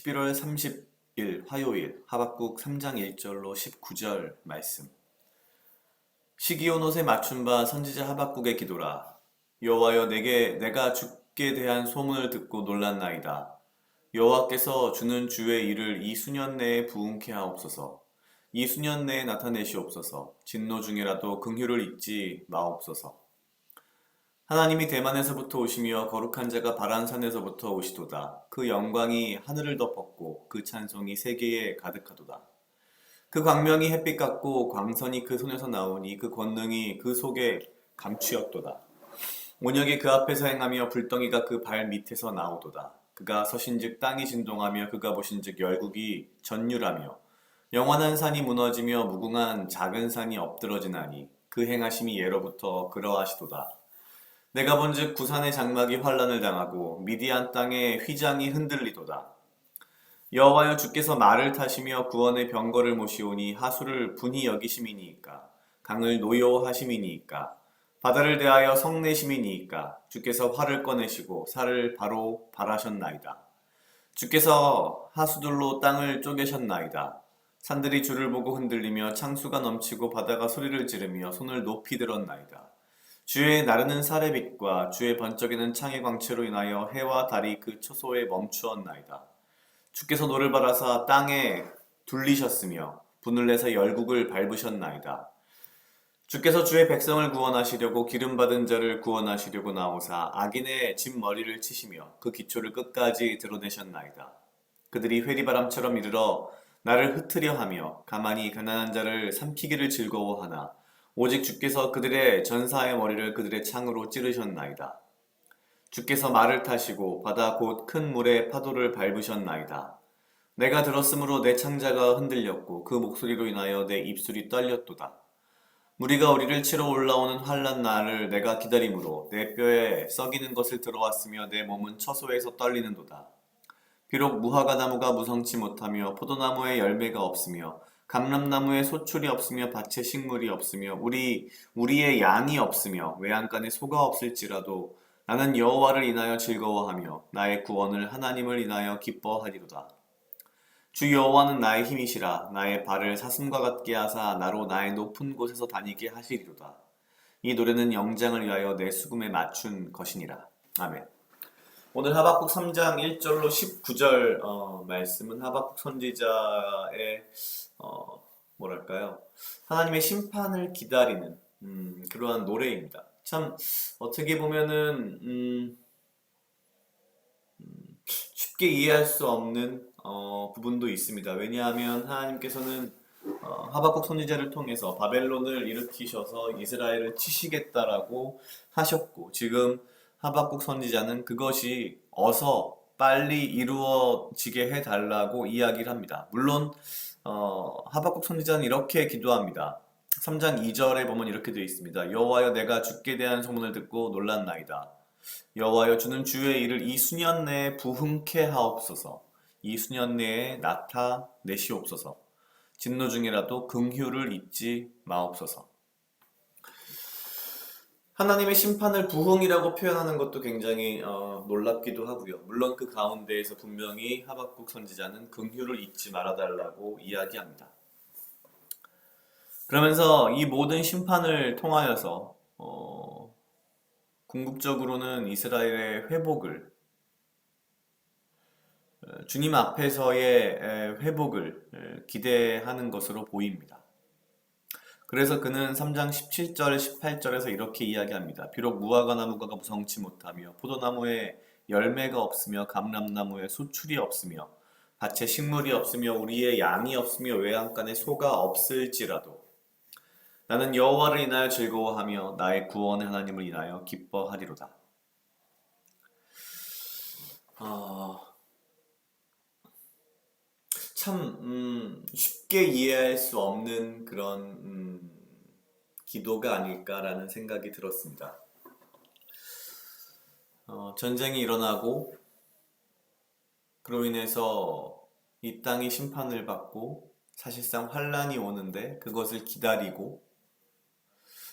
11월 30일 화요일 하박국 3장 1절로 19절 말씀. 시기온 옷에 맞춘 바 선지자 하박국의 기도라. 여호와여, 내가 주께 대한 소문을 듣고 놀랐나이다. 여호와께서 주는 주의 일을 이 수년 내에 부응케 하옵소서. 이 수년 내에 나타내시옵소서. 진노 중에라도 긍휼을 잊지 마옵소서. 하나님이 대만에서부터 오시며 거룩한 자가 바란산에서부터 오시도다. 그 영광이 하늘을 덮었고 그 찬송이 세계에 가득하도다. 그 광명이 햇빛 같고 광선이 그 손에서 나오니 그 권능이 그 속에 감추었도다. 온역이 그 앞에서 행하며 불덩이가 그 발 밑에서 나오도다. 그가 서신즉 땅이 진동하며 그가 보신즉 열국이 전율하며 영원한 산이 무너지며 무궁한 작은 산이 엎드러지나니 그 행하심이 예로부터 그러하시도다. 내가 본즉 구산의 장막이 환란을 당하고 미디안 땅의 휘장이 흔들리도다. 여호와여, 주께서 말을 타시며 구원의 병거를 모시오니 하수를 분히 여기심이니이까 강을 노여하심이니이까 바다를 대하여 성내심이니이까 주께서 활을 꺼내시고 살을 바로 발하셨나이다. 주께서 하수들로 땅을 쪼개셨나이다. 산들이 주를 보고 흔들리며 창수가 넘치고 바다가 소리를 지르며 손을 높이 들었나이다. 주의 나르는 살의 빛과 주의 번쩍이는 창의 광채로 인하여 해와 달이 그 초소에 멈추었나이다. 주께서 노를 바라사 땅에 둘리셨으며 분을 내서 열국을 밟으셨나이다. 주께서 주의 백성을 구원하시려고 기름받은 자를 구원하시려고 나오사 악인의 진머리를 치시며 그 기초를 끝까지 드러내셨나이다. 그들이 회리바람처럼 이르러 나를 흩으려 하며 가만히 가난한 자를 삼키기를 즐거워하나 오직 주께서 그들의 전사의 머리를 그들의 창으로 찌르셨나이다. 주께서 말을 타시고 바다 곧 큰 물의 파도를 밟으셨나이다. 내가 들었으므로 내 창자가 흔들렸고 그 목소리로 인하여 내 입술이 떨렸도다. 무리가 우리를 치러 올라오는 환난 날을 내가 기다림으로 내 뼈에 썩이는 것을 들어왔으며 내 몸은 처소에서 떨리는도다. 비록 무화과 나무가 무성치 못하며 포도나무에 열매가 없으며 감람나무에 소출이 없으며 밭에 식물이 없으며 우리의 양이 없으며 외양간에 소가 없을지라도 나는 여호와를 인하여 즐거워하며 나의 구원을 하나님을 인하여 기뻐하리로다. 주 여호와는 나의 힘이시라. 나의 발을 사슴과 같게 하사 나로 나의 높은 곳에서 다니게 하시리로다. 이 노래는 영장을 위하여 내 수금에 맞춘 것이니라. 아멘. 오늘 하박국 3장 1절로 19절 말씀은 하박국 선지자의 뭐랄까요? 하나님의 심판을 기다리는 그러한 노래입니다. 참 어떻게 보면은 쉽게 이해할 수 없는 부분도 있습니다. 왜냐하면 하나님께서는 하박국 선지자를 통해서 바벨론을 일으키셔서 이스라엘을 치시겠다라고 하셨고, 지금 하박국 선지자는 그것이 어서 빨리 이루어지게 해달라고 이야기를 합니다. 물론 하박국 선지자는 이렇게 기도합니다. 3장 2절에 보면 이렇게 되어 있습니다. 여호와여, 내가 주께 대한 소문을 듣고 놀랐나이다. 여호와여, 주는 주의 일을 이 수년 내에 부흥케 하옵소서. 이 수년 내에 나타내시옵소서. 진노 중이라도 긍휼을 잊지 마옵소서. 하나님의 심판을 부흥이라고 표현하는 것도 굉장히 놀랍기도 하고요. 물론 그 가운데에서 분명히 하박국 선지자는 긍휼을 잊지 말아달라고 이야기합니다. 그러면서 이 모든 심판을 통하여서 궁극적으로는 이스라엘의 회복을, 주님 앞에서의 회복을 기대하는 것으로 보입니다. 그래서 그는 3장 17절, 18절에서 이렇게 이야기합니다. 비록 무화과 나무가 무성치 못하며 포도나무에 열매가 없으며 감람나무에 소출이 없으며 밭에 식물이 없으며 우리의 양이 없으며 외양간에 소가 없을지라도 나는 여호와를 인하여 즐거워하며 나의 구원의 하나님을 인하여 기뻐하리로다. 참 쉽게 이해할 수 없는 그런 기도가 아닐까라는 생각이 들었습니다. 전쟁이 일어나고 그로 인해서 이 땅이 심판을 받고 사실상 환란이 오는데 그것을 기다리고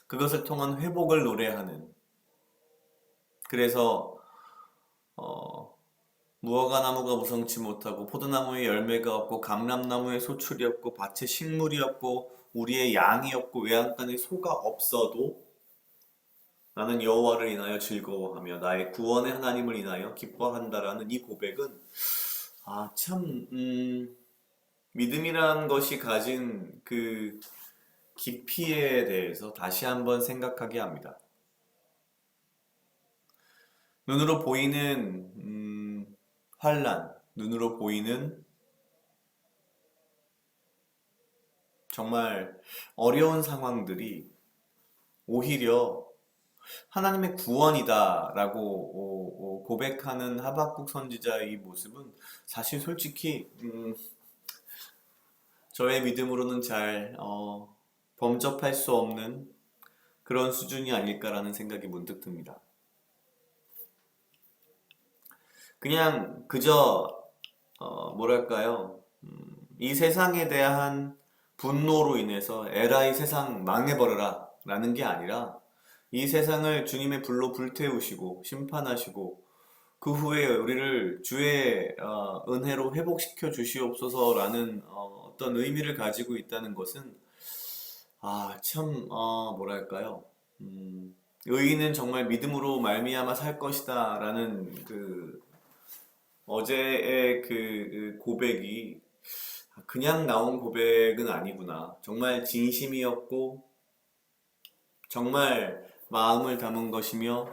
그것을 통한 회복을 노래하는, 그래서 무화과 나무가 무성치 못하고 포도나무에 열매가 없고 감람나무에 소출이 없고 밭에 식물이 없고 우리의 양이 없고 외양간에 소가 없어도 나는 여호와를 인하여 즐거워하며 나의 구원의 하나님을 인하여 기뻐한다라는 이 고백은 참 믿음이란 것이 가진 그 깊이에 대해서 다시 한번 생각하게 합니다. 눈으로 보이는 환난, 눈으로 보이는 정말 어려운 상황들이 오히려 하나님의 구원이다라고 고백하는 하박국 선지자의 모습은 사실 솔직히 저의 믿음으로는 잘 범접할 수 없는 그런 수준이 아닐까라는 생각이 문득 듭니다. 그냥 그저 뭐랄까요? 이 세상에 대한 분노로 인해서 에라 이 세상 망해버려라 라는 게 아니라 이 세상을 주님의 불로 불태우시고 심판하시고 그 후에 우리를 주의 은혜로 회복시켜 주시옵소서라는 어떤 의미를 가지고 있다는 것은 참 뭐랄까요? 의인은 정말 믿음으로 말미암아 살 것이다 라는 그 어제의 그 고백이 그냥 나온 고백은 아니구나. 정말 진심이었고 정말 마음을 담은 것이며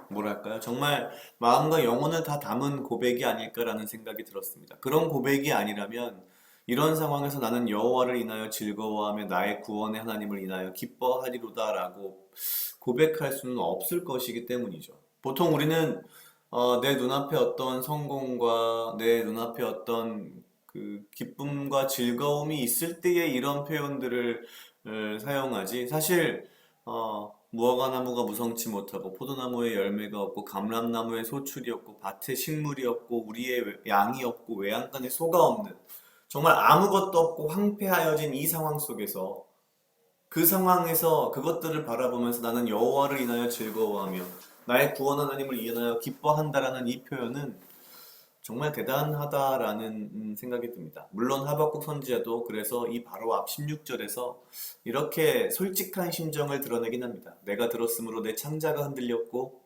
뭐랄까요? 정말 마음과 영혼을 다 담은 고백이 아닐까라는 생각이 들었습니다. 그런 고백이 아니라면 이런 상황에서 나는 여호와를 인하여 즐거워하며 나의 구원의 하나님을 인하여 기뻐하리로다라고 고백할 수는 없을 것이기 때문이죠. 보통 우리는 내 눈앞에 어떤 성공과 내 눈앞에 어떤 그 기쁨과 즐거움이 있을 때에 이런 표현들을 사용하지. 사실 무화과 나무가 무성치 못하고 포도나무에 열매가 없고 감람나무에 소출이 없고 밭에 식물이 없고 우리의 양이 없고 외양간에 소가 없는 정말 아무것도 없고 황폐하여진 이 상황 속에서 그 상황에서 그것들을 바라보면서 나는 여호와를 인하여 즐거워하며 나의 구원 하나님을 인하여 기뻐한다라는 이 표현은 정말 대단하다라는 생각이 듭니다. 물론 하박국 선지자도 그래서 이 바로 앞 16절에서 이렇게 솔직한 심정을 드러내긴 합니다. 내가 들었으므로 내 창자가 흔들렸고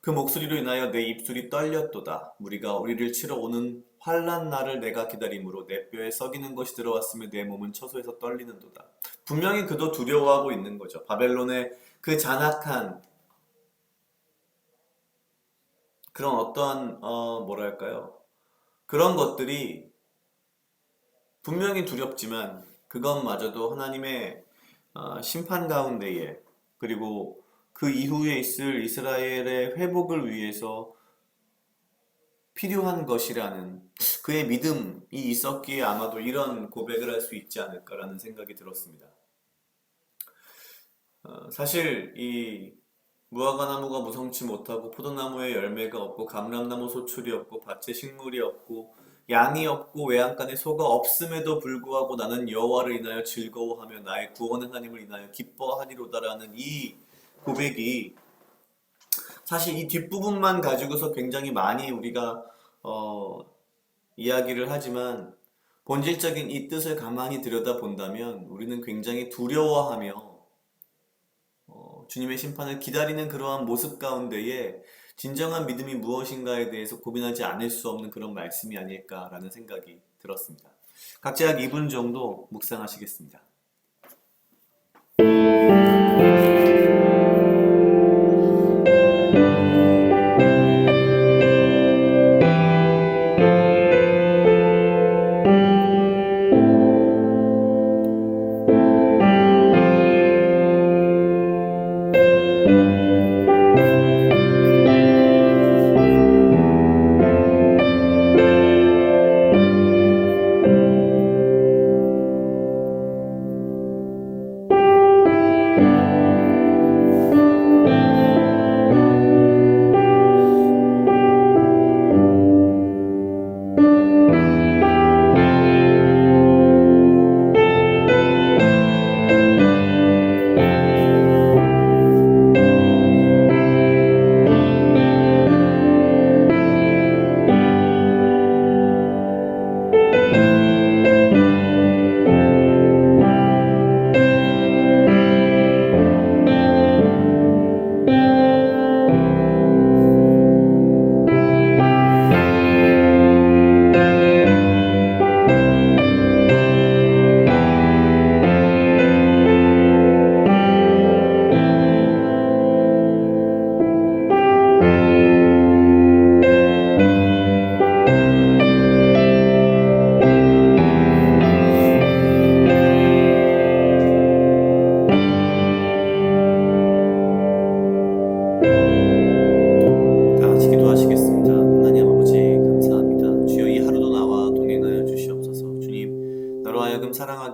그 목소리로 인하여 내 입술이 떨렸도다. 무리가 우리를 치러 오는 환난 날을 내가 기다림으로 내 뼈에 썩이는 것이 들어왔으며 내 몸은 처소에서 떨리는도다. 분명히 그도 두려워하고 있는 거죠. 바벨론의 그 잔악한 그런 어떠한 뭐랄까요? 그런 것들이 분명히 두렵지만 그것마저도 하나님의 심판 가운데에 그리고 그 이후에 있을 이스라엘의 회복을 위해서 필요한 것이라는 그의 믿음이 있었기에 아마도 이런 고백을 할 수 있지 않을까라는 생각이 들었습니다. 사실 이 무화과 나무가 무성치 못하고 포도나무에 열매가 없고 감람나무 소출이 없고 밭에 식물이 없고 양이 없고 외양간에 소가 없음에도 불구하고 나는 여호와를 인하여 즐거워하며 나의 구원 하나님을 인하여 기뻐하리로다라는 이 고백이 사실 이 뒷부분만 가지고서 굉장히 많이 우리가 이야기를 하지만 본질적인 이 뜻을 가만히 들여다본다면 우리는 굉장히 두려워하며 주님의 심판을 기다리는 그러한 모습 가운데에 진정한 믿음이 무엇인가에 대해서 고민하지 않을 수 없는 그런 말씀이 아닐까라는 생각이 들었습니다. 각자 약 2분 정도 묵상하시겠습니다.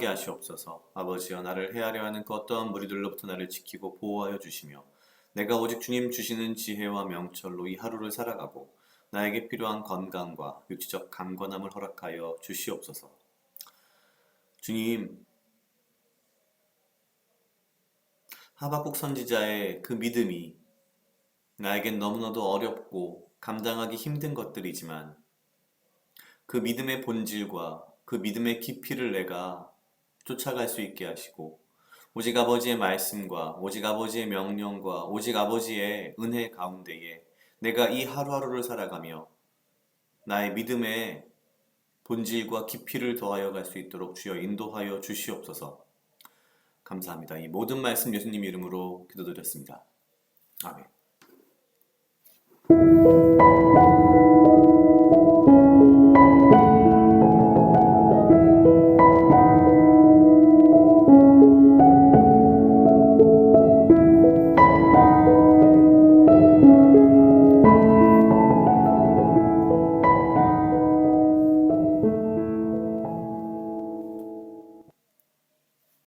떠나게 하시옵소서. 아버지여, 나를 해하려 하는 그 어떠한 무리들로부터 나를 지키고 보호하여 주시며 내가 오직 주님 주시는 지혜와 명철로 이 하루를 살아가고 나에게 필요한 건강과 육체적 강건함을 허락하여 주시옵소서. 주님, 하박국 선지자의 그 믿음이 나에겐 너무나도 어렵고 감당하기 힘든 것들이지만 그 믿음의 본질과 그 믿음의 깊이를 내가 쫓아갈 수 있게 하시고 오직 아버지의 말씀과 오직 아버지의 명령과 오직 아버지의 은혜 가운데에 내가 이 하루하루를 살아가며 나의 믿음의 본질과 깊이를 더하여 갈 수 있도록 주여 인도하여 주시옵소서. 감사합니다. 이 모든 말씀 예수님 이름으로 기도드렸습니다. 아멘.